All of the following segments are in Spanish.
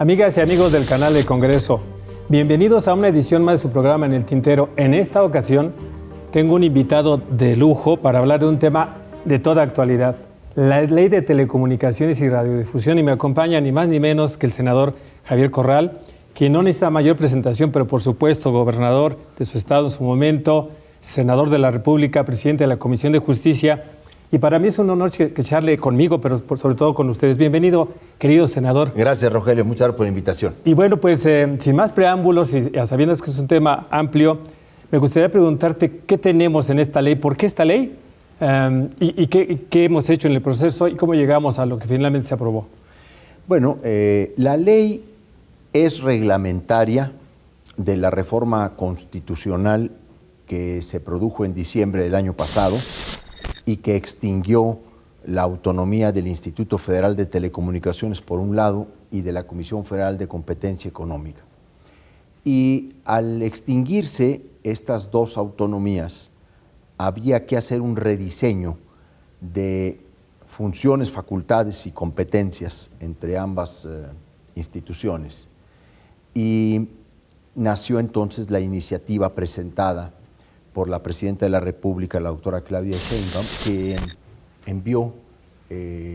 Amigas y amigos del canal del Congreso, bienvenidos a una edición más de su programa En el Tintero. En esta ocasión tengo un invitado de lujo para hablar de un tema de toda actualidad, la Ley de Telecomunicaciones y Radiodifusión, y me acompaña ni más ni menos que el senador Javier Corral, quien no necesita mayor presentación, pero por supuesto gobernador de su estado en su momento, senador de la República, presidente de la Comisión de Justicia. Y para mí es un honor que charle conmigo, pero sobre todo con ustedes. Bienvenido, querido senador. Gracias, Rogelio. Muchas gracias por la invitación. Y bueno, pues sin más preámbulos y a sabiendas que es un tema amplio, me gustaría preguntarte qué tenemos en esta ley, por qué esta ley y qué hemos hecho en el proceso y cómo llegamos a lo que finalmente se aprobó. Bueno, la ley es reglamentaria de la reforma constitucional que se produjo en diciembre del año pasado y que extinguió la autonomía del Instituto Federal de Telecomunicaciones por un lado y de la Comisión Federal de Competencia Económica. Y al extinguirse estas dos autonomías, había que hacer un rediseño de funciones, facultades y competencias entre ambas instituciones. Y nació entonces la iniciativa presentada por la Presidenta de la República, la doctora Claudia Sheinbaum, que envió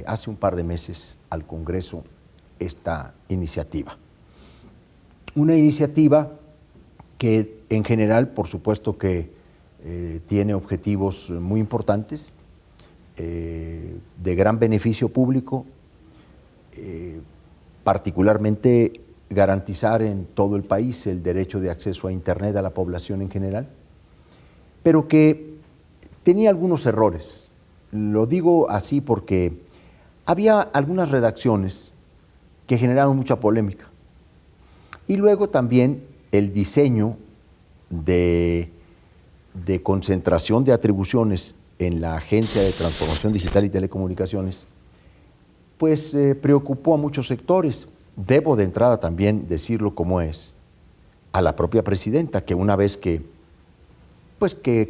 hace un par de meses al Congreso esta iniciativa. Una iniciativa que en general, por supuesto que tiene objetivos muy importantes, de gran beneficio público, particularmente garantizar en todo el país el derecho de acceso a Internet a la población en general, pero que tenía algunos errores. Lo digo así porque había algunas redacciones que generaron mucha polémica. Y luego también el diseño de concentración de atribuciones en la Agencia de Transformación Digital y Telecomunicaciones, pues preocupó a muchos sectores. Debo de entrada también decirlo como es, a la propia presidenta, que una vez que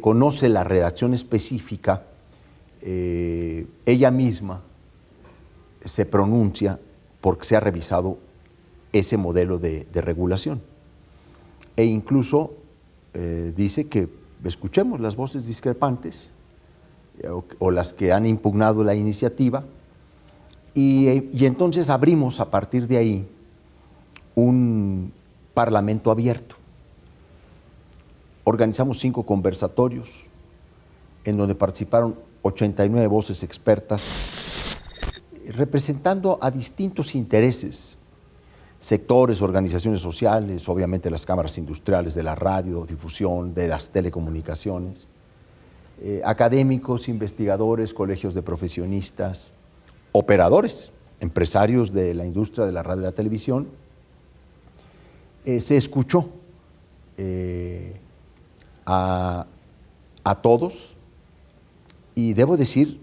conoce la redacción específica, ella misma se pronuncia porque se ha revisado ese modelo de regulación. E incluso dice que escuchemos las voces discrepantes o las que han impugnado la iniciativa y entonces abrimos a partir de ahí un parlamento abierto. Organizamos 5 conversatorios en donde participaron 89 voces expertas, representando a distintos intereses, sectores, organizaciones sociales, obviamente las cámaras industriales de la radiodifusión, de las telecomunicaciones, académicos, investigadores, colegios de profesionistas, operadores, empresarios de la industria de la radio y la televisión. Se escuchó a todos y debo decir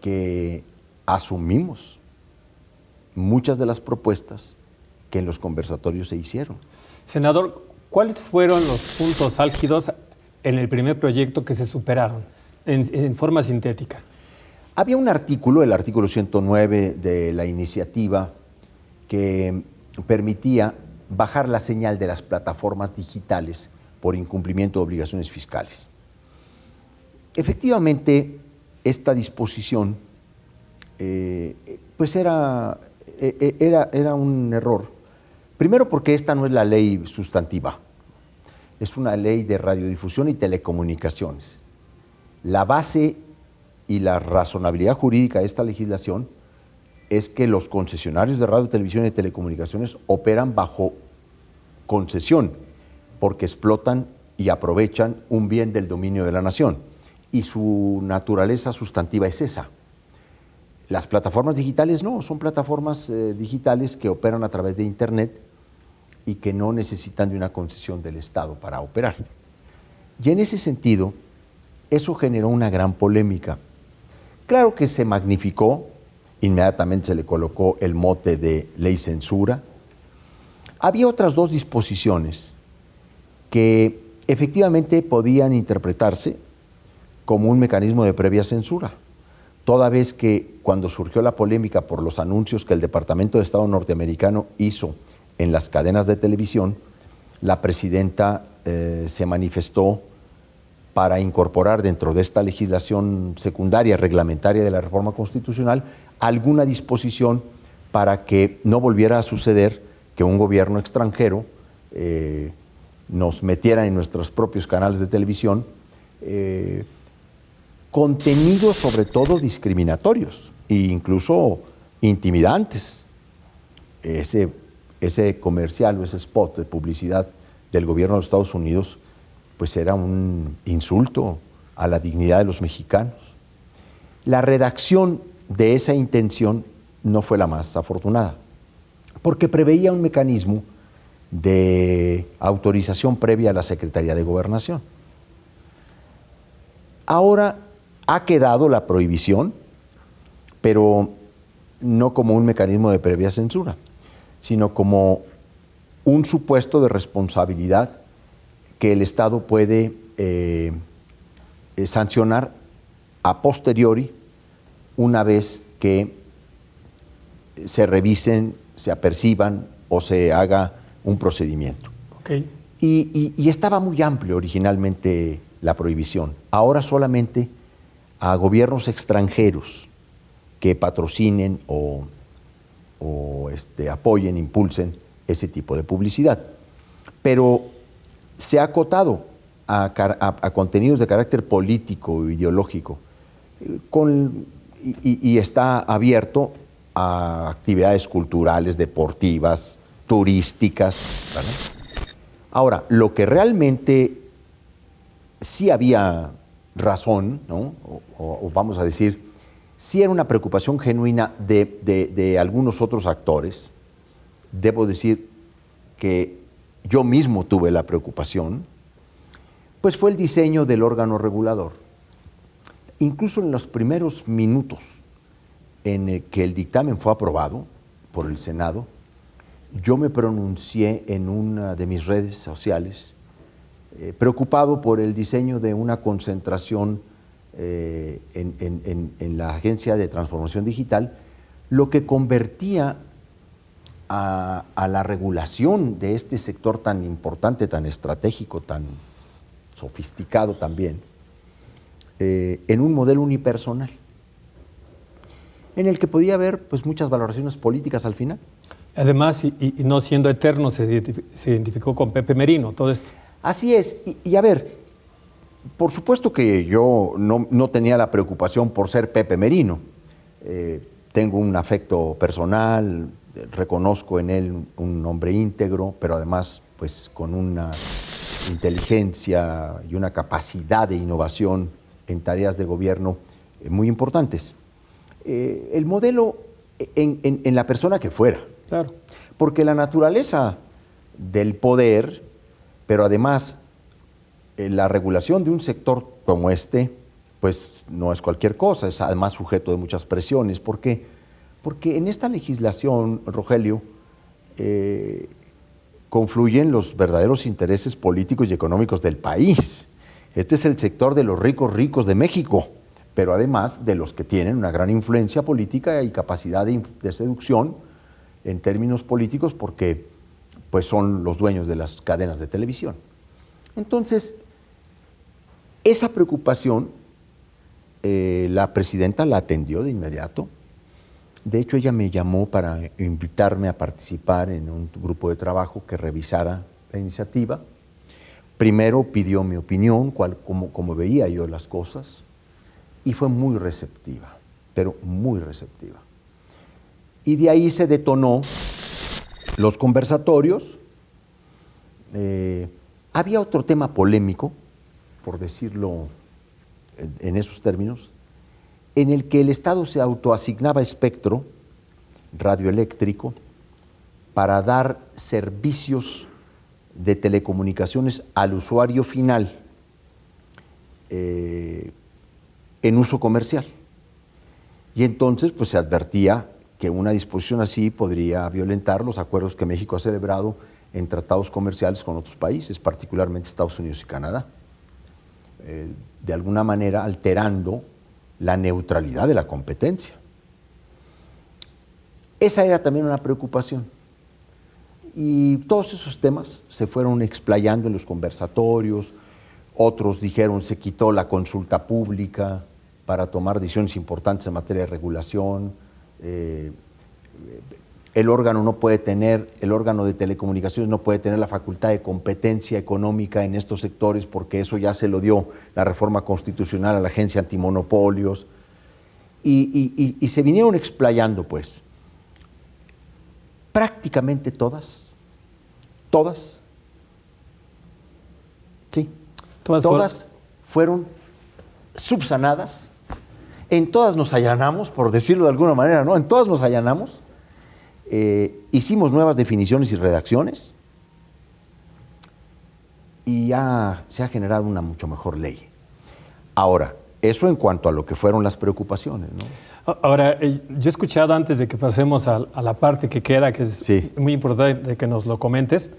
que asumimos muchas de las propuestas que en los conversatorios se hicieron. Senador, ¿cuáles fueron los puntos álgidos en el primer proyecto que se superaron en forma sintética? Había un artículo, el artículo 109 de la iniciativa, que permitía bajar la señal de las plataformas digitales por incumplimiento de obligaciones fiscales. Efectivamente, esta disposición pues era un error. Primero porque esta no es la ley sustantiva, es una ley de radiodifusión y telecomunicaciones. La base y la razonabilidad jurídica de esta legislación es que los concesionarios de radio, televisión y telecomunicaciones operan bajo concesión, porque explotan y aprovechan un bien del dominio de la nación, y su naturaleza sustantiva es esa. Las plataformas digitales no, son plataformas digitales que operan a través de Internet y que no necesitan de una concesión del Estado para operar. Y en ese sentido, eso generó una gran polémica. Claro que se magnificó, inmediatamente se le colocó el mote de ley censura. Había otras 2 disposiciones que efectivamente podían interpretarse como un mecanismo de previa censura, toda vez que cuando surgió la polémica por los anuncios que el Departamento de Estado norteamericano hizo en las cadenas de televisión, la presidenta se manifestó para incorporar dentro de esta legislación secundaria, reglamentaria de la reforma constitucional, alguna disposición para que no volviera a suceder que un gobierno extranjero nos metiera en nuestros propios canales de televisión contenidos sobre todo discriminatorios e incluso intimidantes. Ese comercial o ese spot de publicidad del gobierno de los Estados Unidos pues era un insulto a la dignidad de los mexicanos. La redacción de esa intención no fue la más afortunada, porque preveía un mecanismo de autorización previa a la Secretaría de Gobernación. Ahora ha quedado la prohibición, pero no como un mecanismo de previa censura, sino como un supuesto de responsabilidad que el Estado puede sancionar a posteriori una vez que se revisen, se aperciban o se haga un procedimiento. Okay. Y estaba muy amplio originalmente la prohibición. Ahora solamente a gobiernos extranjeros que patrocinen o apoyen, impulsen ese tipo de publicidad. Pero se ha acotado a contenidos de carácter político o ideológico y está abierto a actividades culturales, deportivas, turísticas, ¿verdad? Ahora, lo que realmente sí había razón, ¿no? o vamos a decir, sí era una preocupación genuina de algunos otros actores. Debo decir que yo mismo tuve la preocupación, pues fue el diseño del órgano regulador. Incluso en los primeros minutos en el que el dictamen fue aprobado por el Senado, yo me pronuncié en una de mis redes sociales, preocupado por el diseño de una concentración en la Agencia de Transformación Digital, lo que convertía a la regulación de este sector tan importante, tan estratégico, tan sofisticado también, en un modelo unipersonal, en el que podía haber pues, muchas valoraciones políticas al final. Además, y no siendo eterno, se identificó con Pepe Merino, todo esto. Así es, y a ver, por supuesto que yo no tenía la preocupación por ser Pepe Merino. Tengo un afecto personal, reconozco en él un hombre íntegro, pero además pues con una inteligencia y una capacidad de innovación en tareas de gobierno muy importantes. El modelo en la persona que fuera. Claro. Porque la naturaleza del poder, pero además la regulación de un sector como este, pues no es cualquier cosa, es además sujeto de muchas presiones. ¿Por qué? Porque en esta legislación, Rogelio, confluyen los verdaderos intereses políticos y económicos del país. Este es el sector de los ricos de México, pero además de los que tienen una gran influencia política y capacidad de seducción en términos políticos, porque pues, son los dueños de las cadenas de televisión. Entonces, esa preocupación la presidenta la atendió de inmediato. De hecho, ella me llamó para invitarme a participar en un grupo de trabajo que revisara la iniciativa. Primero pidió mi opinión, cómo veía yo las cosas, y fue muy receptiva, pero muy receptiva. Y de ahí se detonó los conversatorios. Había otro tema polémico, por decirlo en esos términos, en el que el Estado se autoasignaba espectro radioeléctrico para dar servicios de telecomunicaciones al usuario final en uso comercial. Y entonces pues, se advertía que una disposición así podría violentar los acuerdos que México ha celebrado en tratados comerciales con otros países, particularmente Estados Unidos y Canadá, de alguna manera alterando la neutralidad de la competencia. Esa era también una preocupación. Y todos esos temas se fueron explayando en los conversatorios. Otros dijeron se quitó la consulta pública para tomar decisiones importantes en materia de regulación. El órgano de telecomunicaciones no puede tener la facultad de competencia económica en estos sectores porque eso ya se lo dio la reforma constitucional a la Agencia Antimonopolios. Y se vinieron explayando, pues. Prácticamente todas, sí, todas fueron subsanadas. En todas nos allanamos, por decirlo de alguna manera, ¿no? En todas nos allanamos. Hicimos nuevas definiciones y redacciones y ya se ha generado una mucho mejor ley. Ahora, eso en cuanto a lo que fueron las preocupaciones, ¿no? Ahora, yo he escuchado antes de que pasemos a la parte que queda, que es Sí. muy importante que nos lo comentes,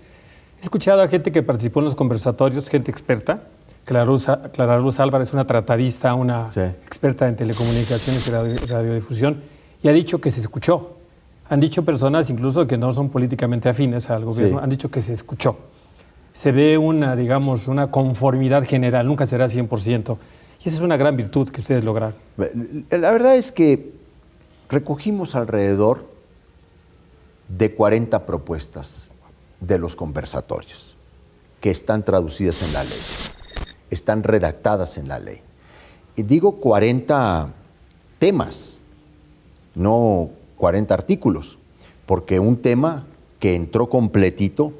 he escuchado a gente que participó en los conversatorios, gente experta. Clara Luz Álvarez, una tratadista, una Sí. experta en telecomunicaciones y radiodifusión, y ha dicho que se escuchó. Han dicho personas incluso que no son políticamente afines al gobierno, Sí. han dicho que se escuchó. Se ve una, digamos, una conformidad general, nunca será 100%. Y esa es una gran virtud que ustedes lograron. La verdad es que recogimos alrededor de 40 propuestas de los conversatorios que están traducidas en la ley, están redactadas en la ley. Y digo 40 temas, no 40 artículos, porque un tema que entró completito,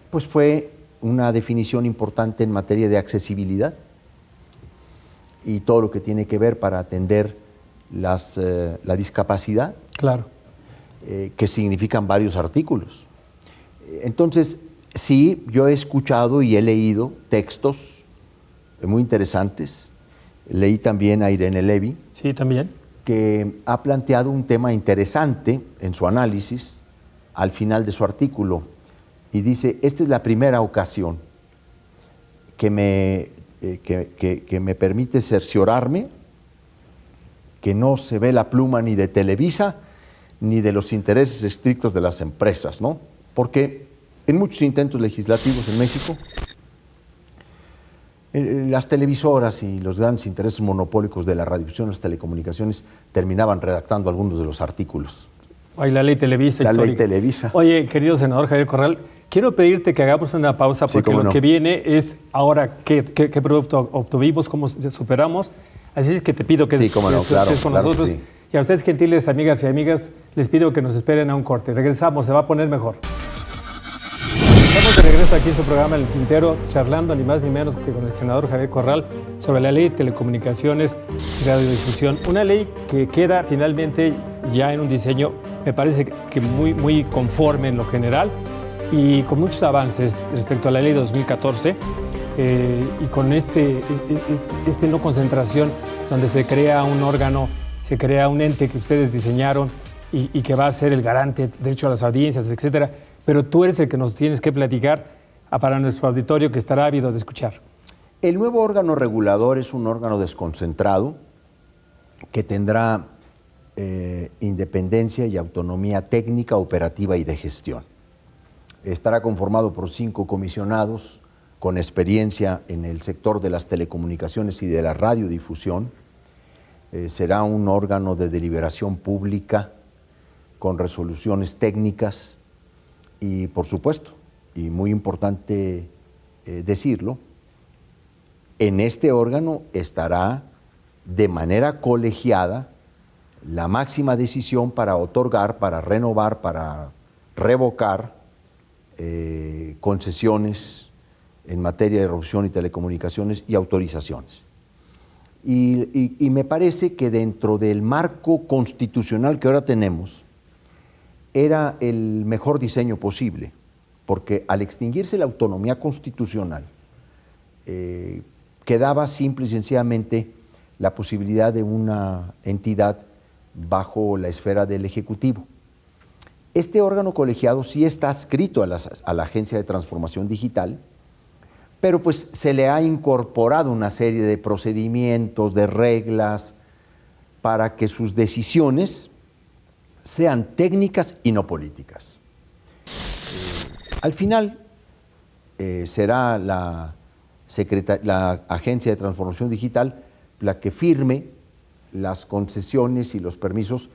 pues fue una definición importante en materia de accesibilidad y todo lo que tiene que ver para atender la discapacidad, Claro. que significan varios artículos. Entonces, sí, yo he escuchado y he leído textos muy interesantes. Leí también a Irene Levy, Sí, también. que ha planteado un tema interesante en su análisis al final de su artículo y dice, esta es la primera ocasión que me permite cerciorarme que no se ve la pluma ni de Televisa ni de los intereses estrictos de las empresas, ¿no? Porque en muchos intentos legislativos en México, las televisoras y los grandes intereses monopólicos de la radiodifusión y las telecomunicaciones terminaban redactando algunos de los artículos. Ay, la ley Televisa La histórica. ley Televisa. Oye, querido senador Javier Corral, quiero pedirte que hagamos una pausa Sí, porque cómo lo no. que viene es ahora qué producto obtuvimos, cómo superamos. Así es que te pido que Sí, cómo no, claro, estés con claro que nosotros. sí. Y a ustedes, gentiles amigas y amigas, les pido que nos esperen a un corte. Regresamos, se va a poner mejor. Estamos de regreso aquí en su programa El Tintero, charlando ni más ni menos que con el senador Javier Corral sobre la ley de telecomunicaciones y radiodifusión. Una ley que queda finalmente ya en un diseño, me parece que muy conforme en lo general y con muchos avances respecto a la ley de 2014 y con este no concentración donde se crea un órgano, se crea un ente que ustedes diseñaron y que va a ser el garante, derecho a las audiencias, etcétera. Pero tú eres el que nos tienes que platicar para nuestro auditorio que estará ávido de escuchar. El nuevo órgano regulador es un órgano desconcentrado que tendrá independencia y autonomía técnica, operativa y de gestión. Estará conformado por 5 comisionados con experiencia en el sector de las telecomunicaciones y de la radiodifusión. Será un órgano de deliberación pública con resoluciones técnicas y, por supuesto, y muy importante decirlo, en este órgano estará de manera colegiada la máxima decisión para otorgar, para renovar, para revocar concesiones en materia de revolución y telecomunicaciones y autorizaciones. Y me parece que dentro del marco constitucional que ahora tenemos, era el mejor diseño posible, porque al extinguirse la autonomía constitucional, quedaba simple y sencillamente la posibilidad de una entidad bajo la esfera del Ejecutivo. Este órgano colegiado sí está adscrito a la Agencia de Transformación Digital, pero pues se le ha incorporado una serie de procedimientos, de reglas, para que sus decisiones sean técnicas y no políticas. Al final será la Agencia de Transformación Digital la que firme las concesiones y los permisos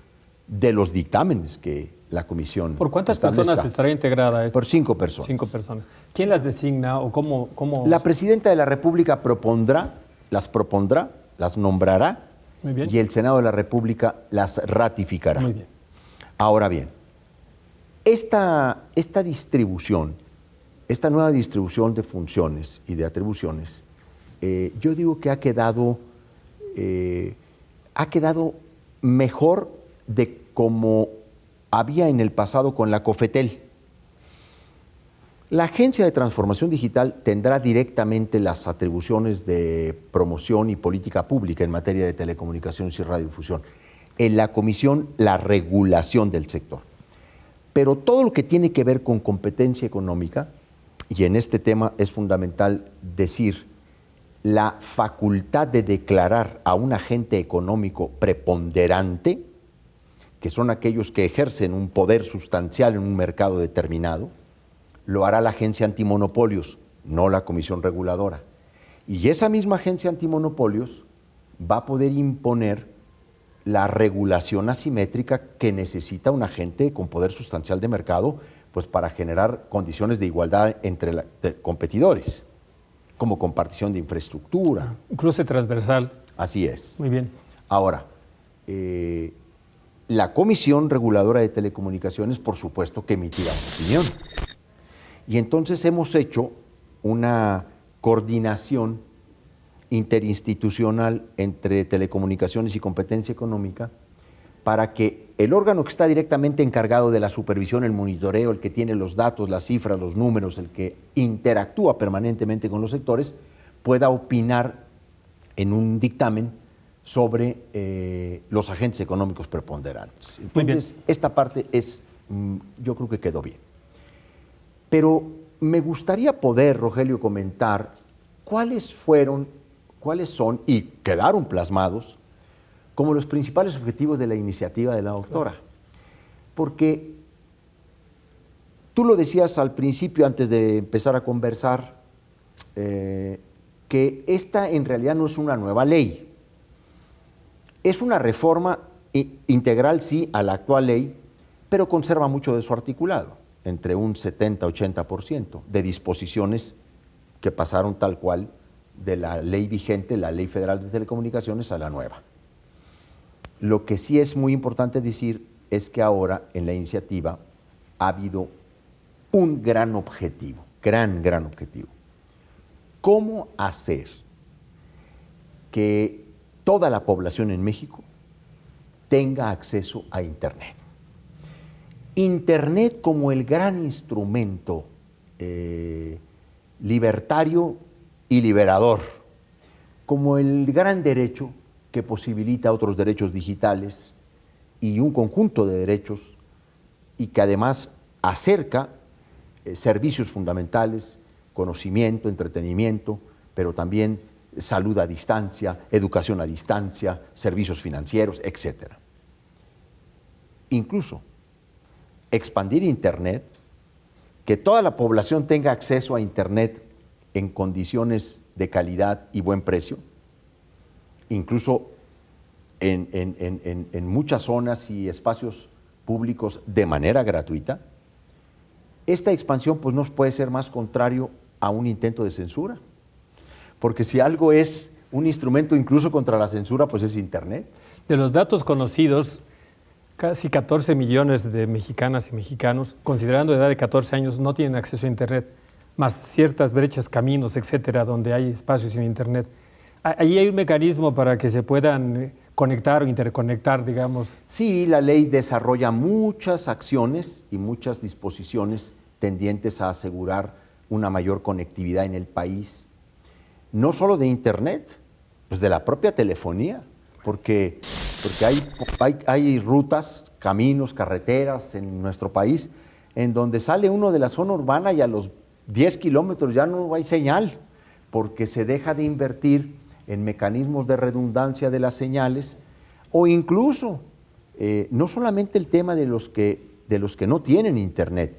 de los dictámenes que la comisión ¿Por cuántas establezca. personas estará integrada? Por 5 personas. 5 personas. ¿Quién las designa o cómo? La presidenta de la República las nombrará, Muy bien. y el Senado de la República las ratificará. Muy bien. Ahora bien, esta distribución, esta nueva distribución de funciones y de atribuciones, yo digo que ha quedado mejor de como había en el pasado con la COFETEL. La Agencia de Transformación Digital tendrá directamente las atribuciones de promoción y política pública en materia de telecomunicaciones y radiodifusión. En la comisión, la regulación del sector. Pero todo lo que tiene que ver con competencia económica, y en este tema es fundamental decir, la facultad de declarar a un agente económico preponderante, que son aquellos que ejercen un poder sustancial en un mercado determinado, lo hará la Agencia Antimonopolios, no la Comisión Reguladora. Y esa misma Agencia Antimonopolios va a poder imponer la regulación asimétrica que necesita un agente con poder sustancial de mercado, pues para generar condiciones de igualdad entre competidores, como compartición de infraestructura. Un cruce transversal. Así es. Muy bien. Ahora, la Comisión Reguladora de Telecomunicaciones, por supuesto, que emitirá su opinión. Y entonces hemos hecho una coordinación interinstitucional entre telecomunicaciones y competencia económica para que el órgano que está directamente encargado de la supervisión, el monitoreo, el que tiene los datos, las cifras, los números, el que interactúa permanentemente con los sectores, pueda opinar en un dictamen sobre los agentes económicos preponderantes. Entonces, esta parte yo creo que quedó bien. Pero me gustaría poder, Rogelio, comentar cuáles son y quedaron plasmados como los principales objetivos de la iniciativa de la doctora. Porque tú lo decías al principio, antes de empezar a conversar, que esta en realidad no es una nueva ley. Es una reforma integral, sí, a la actual ley, pero conserva mucho de su articulado, entre un 70-80% de disposiciones que pasaron tal cual de la ley vigente, la Ley Federal de Telecomunicaciones, a la nueva. Lo que sí es muy importante decir es que ahora en la iniciativa ha habido un gran objetivo, gran objetivo. ¿Cómo hacer que toda la población en México tenga acceso a Internet? Internet como el gran instrumento libertario y liberador, como el gran derecho que posibilita otros derechos digitales y un conjunto de derechos, y que además acerca servicios fundamentales, conocimiento, entretenimiento, pero también salud a distancia, educación a distancia, servicios financieros, etc. Incluso expandir Internet, que toda la población tenga acceso a Internet en condiciones de calidad y buen precio, incluso en muchas zonas y espacios públicos de manera gratuita. Esta expansión pues no puede ser más contrario a un intento de censura, porque si algo es un instrumento incluso contra la censura, pues es Internet. De los datos conocidos, casi 14 millones de mexicanas y mexicanos, considerando edad de 14 años, no tienen acceso a Internet, más ciertas brechas, caminos, etcétera, donde hay espacios sin Internet. ¿Ahí hay un mecanismo para que se puedan conectar o interconectar, digamos? Sí, la ley desarrolla muchas acciones y muchas disposiciones tendientes a asegurar una mayor conectividad en el país, no solo de Internet, pues de la propia telefonía, porque hay rutas, caminos, carreteras en nuestro país en donde sale uno de la zona urbana y a los 10 kilómetros ya no hay señal, porque se deja de invertir en mecanismos de redundancia de las señales, o incluso no solamente el tema de los que no tienen internet,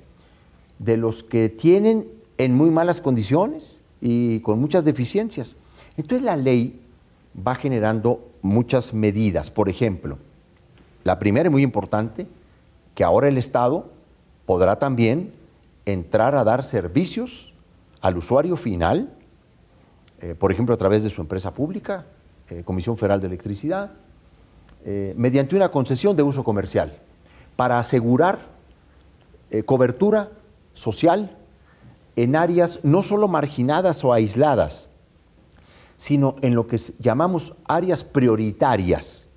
de los que tienen en muy malas condiciones y con muchas deficiencias. Entonces la ley va generando muchas medidas. Por ejemplo, la primera y muy importante, que ahora el Estado podrá también entrar a dar servicios al usuario final, por ejemplo, a través de su empresa pública, Comisión Federal de Electricidad, mediante una concesión de uso comercial, para asegurar cobertura social en áreas no solo marginadas o aisladas, sino en lo que llamamos áreas prioritarias,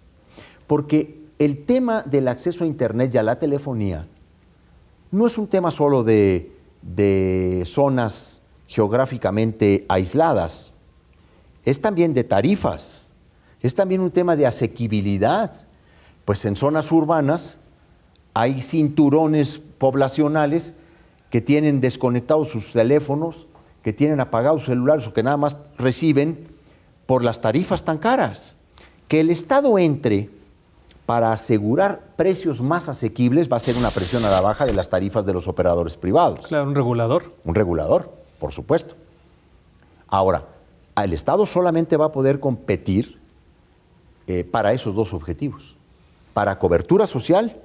porque el tema del acceso a Internet y a la telefonía no es un tema solo de zonas geográficamente aisladas, es también de tarifas, es también un tema de asequibilidad, pues en zonas urbanas hay cinturones poblacionales que tienen desconectados sus teléfonos, que tienen apagados sus celulares o que nada más reciben por las tarifas tan caras. Que el Estado entre para asegurar precios más asequibles va a ser una presión a la baja de las tarifas de los operadores privados. Claro, un regulador. Un regulador, por supuesto. Ahora, el Estado solamente va a poder competir para esos dos objetivos, para cobertura social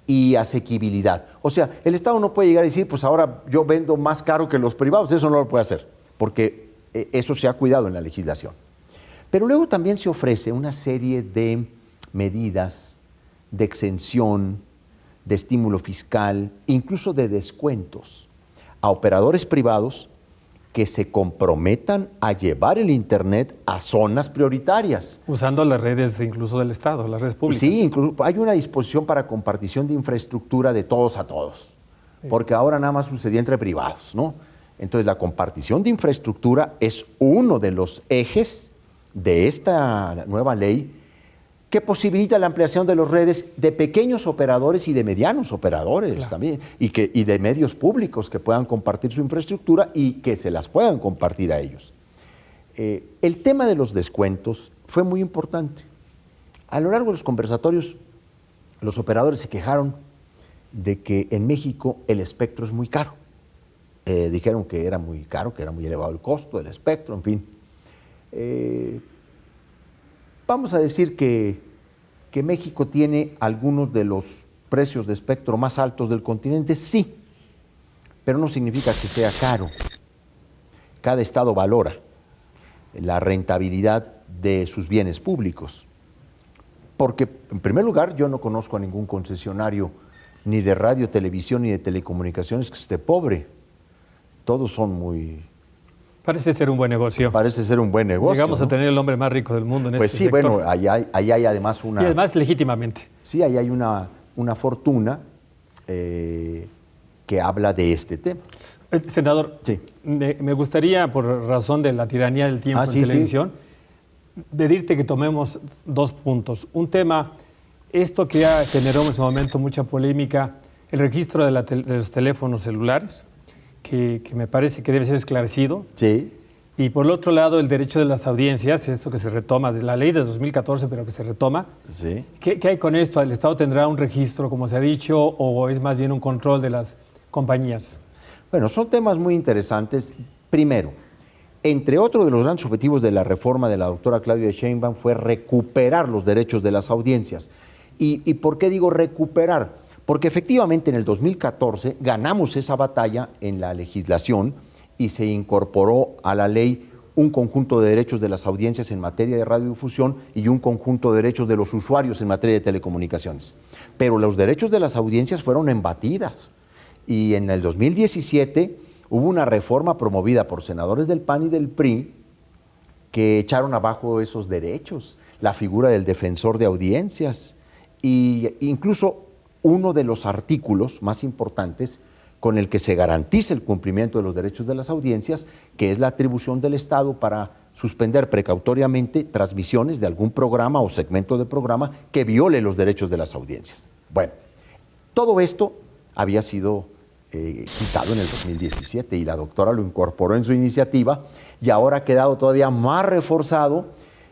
y asequibilidad. O sea, el Estado no puede llegar a decir, pues ahora yo vendo más caro que los privados, eso no lo puede hacer, porque eso se ha cuidado en la legislación. Pero luego también se ofrece una serie de medidas de exención, de estímulo fiscal, incluso de descuentos a operadores privados que se comprometan a llevar el Internet a zonas prioritarias. Usando las redes incluso del Estado, las redes públicas. Sí, incluso hay una disposición para compartición de infraestructura de todos a todos, porque ahora nada más sucedía entre privados, ¿no? Entonces la compartición de infraestructura es uno de los ejes de esta nueva ley que posibilita la ampliación de las redes de pequeños operadores y de medianos operadores, claro, también, y de medios públicos que puedan compartir su infraestructura y que se las puedan compartir a ellos. El tema de los descuentos fue muy importante. A lo largo de los conversatorios, los operadores se quejaron de que en México el espectro es muy caro. Dijeron que era muy caro, que era muy elevado el costo del espectro, en fin. Vamos a decir que México tiene algunos de los precios de espectro más altos del continente, sí, pero no significa que sea caro. Cada estado valora la rentabilidad de sus bienes públicos, porque en primer lugar yo no conozco a ningún concesionario ni de radio, televisión ni de telecomunicaciones que esté pobre. Todos son muy... Parece ser un buen negocio. Parece ser un buen negocio. Llegamos a tener el hombre más rico del mundo en pues este sí, sector. Bueno, ahí hay además una... Y además legítimamente. Sí, ahí hay una fortuna que habla de este tema. Senador, sí, me gustaría, por razón de la tiranía del tiempo en televisión, pedirte que tomemos dos puntos. Un tema, esto que ya generó en su momento mucha polémica, el registro de los teléfonos celulares, que me parece que debe ser esclarecido. Sí. Y por el otro lado, el derecho de las audiencias, esto que se retoma de la ley de 2014, pero que se retoma. Sí. ¿Qué hay con esto? ¿El Estado tendrá un registro, como se ha dicho, o es más bien un control de las compañías? Bueno, son temas muy interesantes. Primero, entre otros de los grandes objetivos de la reforma de la doctora Claudia Sheinbaum fue recuperar los derechos de las audiencias. ¿Y por qué digo recuperar? Porque efectivamente en el 2014 ganamos esa batalla en la legislación y se incorporó a la ley un conjunto de derechos de las audiencias en materia de radiodifusión y un conjunto de derechos de los usuarios en materia de telecomunicaciones. Pero los derechos de las audiencias fueron embatidas y en el 2017 hubo una reforma promovida por senadores del PAN y del PRI que echaron abajo esos derechos, la figura del defensor de audiencias e incluso uno de los artículos más importantes con el que se garantiza el cumplimiento de los derechos de las audiencias, que es la atribución del Estado para suspender precautoriamente transmisiones de algún programa o segmento de programa que viole los derechos de las audiencias. Bueno, todo esto había sido quitado en el 2017 y la doctora lo incorporó en su iniciativa y ahora ha quedado todavía más reforzado,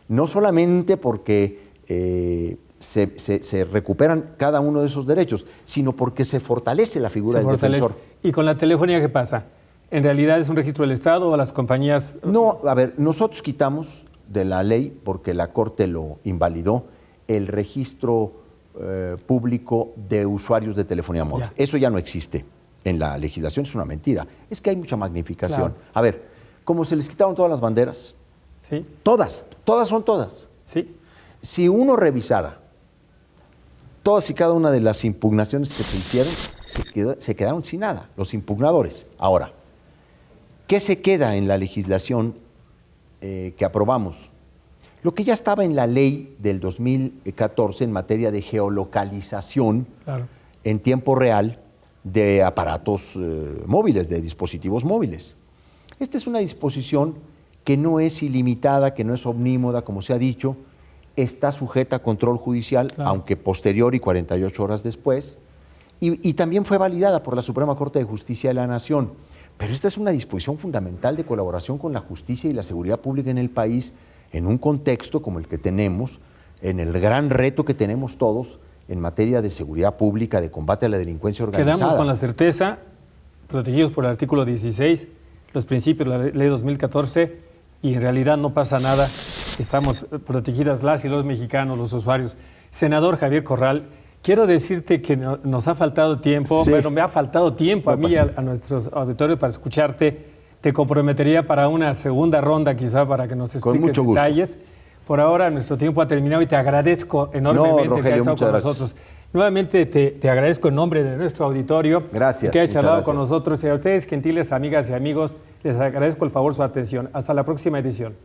no solamente porque se recuperan cada uno de esos derechos, sino porque se fortalece la figura del defensor. ¿Y con la telefonía qué pasa? ¿En realidad es un registro del Estado o las compañías? No, a ver, nosotros quitamos de la ley, porque la Corte lo invalidó, el registro público de usuarios de telefonía móvil. Ya. Eso ya no existe en la legislación, es una mentira. Es que hay mucha magnificación. Claro. A ver, como se les quitaron todas las banderas, Sí, todas son todas. sí. Si uno revisara todas y cada una de las impugnaciones que se hicieron, se quedaron sin nada, los impugnadores. Ahora, ¿qué se queda en la legislación que aprobamos? Lo que ya estaba en la ley del 2014 en materia de geolocalización Claro. en tiempo real de aparatos móviles, de dispositivos móviles. Esta es una disposición que no es ilimitada, que no es omnímoda, como se ha dicho, está sujeta a control judicial, Claro. aunque posterior y 48 horas después, y también fue validada por la Suprema Corte de Justicia de la Nación. Pero esta es una disposición fundamental de colaboración con la justicia y la seguridad pública en el país, en un contexto como el que tenemos, en el gran reto que tenemos todos en materia de seguridad pública, de combate a la delincuencia organizada. Quedamos con la certeza, protegidos por el artículo 16, los principios de la ley 2014, y en realidad no pasa nada. Estamos protegidas las y los mexicanos, los usuarios. Senador Javier Corral, quiero decirte que nos ha faltado tiempo. Sí. Bueno, me ha faltado tiempo a No mí, pasa. a nuestros auditorios para escucharte. Te comprometería para una segunda ronda, quizá, para que nos expliques mucho gusto. detalles. Por ahora, nuestro tiempo ha terminado y te agradezco enormemente No, Rogelio, que hayas estado muchas con gracias. nosotros. Nuevamente te agradezco en nombre de nuestro auditorio. Gracias, Que hayas muchas charlado con gracias. nosotros. Y a ustedes, gentiles amigas y amigos, les agradezco el favor su atención. Hasta la próxima edición.